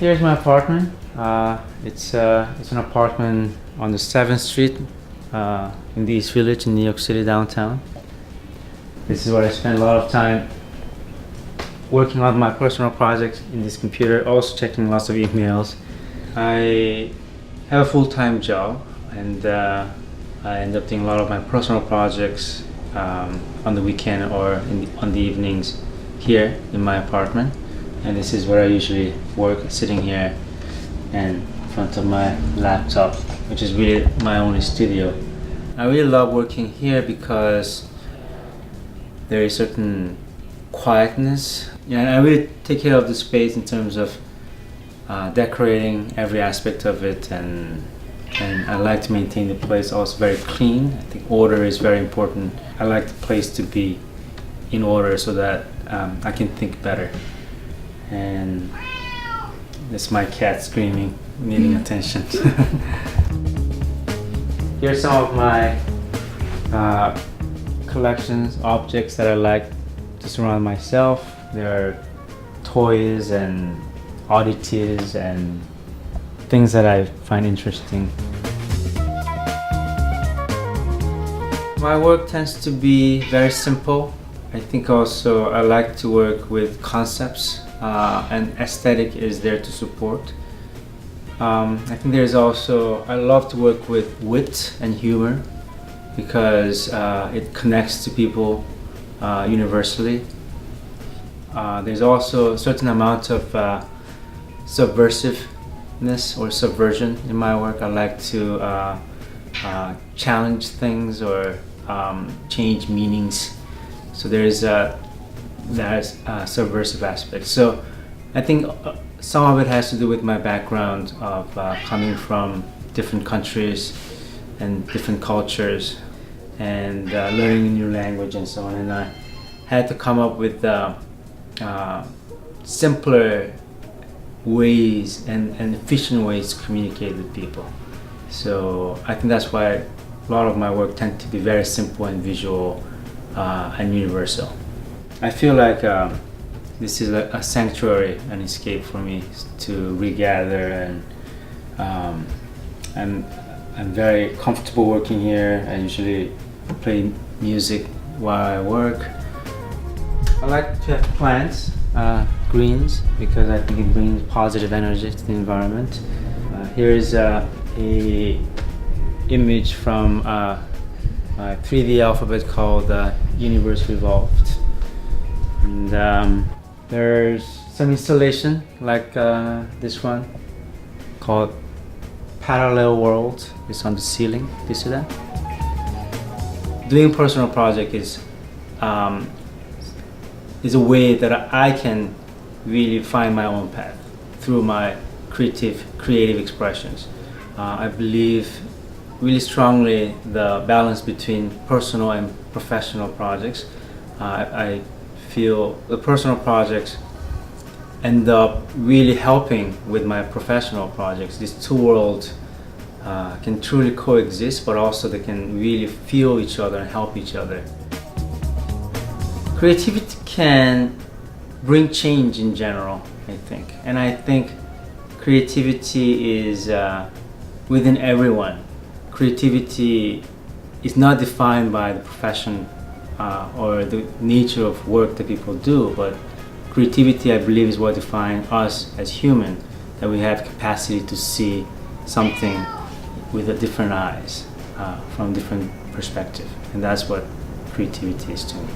Here's my apartment. It's an apartment on the 7th Street in the East Village in New York City downtown. This is where I spend a lot of time working on my personal projects in this computer, also checking lots of emails. I have a full-time job, and I end up doing a lot of my personal projects on the weekend or on the evenings here in my apartment. And this is where I usually work, sitting here and in front of my laptop, which is really my only studio. I really love working here because there is certain quietness. And I really take care of the space in terms of decorating every aspect of it, and I like to maintain the place also very clean. I think order is very important. I like the place to be in order so that I can think better. And that's my cat screaming, needing attention. Here's some of my collections, objects that I like to surround myself. There are toys and oddities and things that I find interesting. My work tends to be very simple. I think also I like to work with concepts, and aesthetic is there to support. I think there's also, I love to work with wit and humor because it connects to people universally. There's also a certain amount of subversiveness or subversion in my work. I like to challenge things or change meanings. So there's a subversive aspect. So I think some of it has to do with my background of coming from different countries and different cultures and learning a new language and so on. And I had to come up with simpler ways and efficient ways to communicate with people. So I think that's why a lot of my work tends to be very simple and visual and universal. I feel like this is a sanctuary, an escape for me to regather, and I'm very comfortable working here. I usually play music while I work. I like to have plants, greens, because I think it brings positive energy to the environment. Here is a image from a 3D alphabet called Universe Revolved. And there's some installation like this one called Parallel World. It's on the ceiling. Do you see that? Doing personal project is a way that I can really find my own path through my creative expressions. I believe really strongly the balance between personal and professional projects. I feel the personal projects end up really helping with my professional projects. These two worlds can truly coexist, but also they can really feel each other and help each other. Creativity can bring change in general, I think. And I think creativity is within everyone. Creativity is not defined by the profession or the nature of work that people do, but creativity, I believe, is what defines us as human, that we have capacity to see something with a different eyes, from a different perspective. And that's what creativity is to me.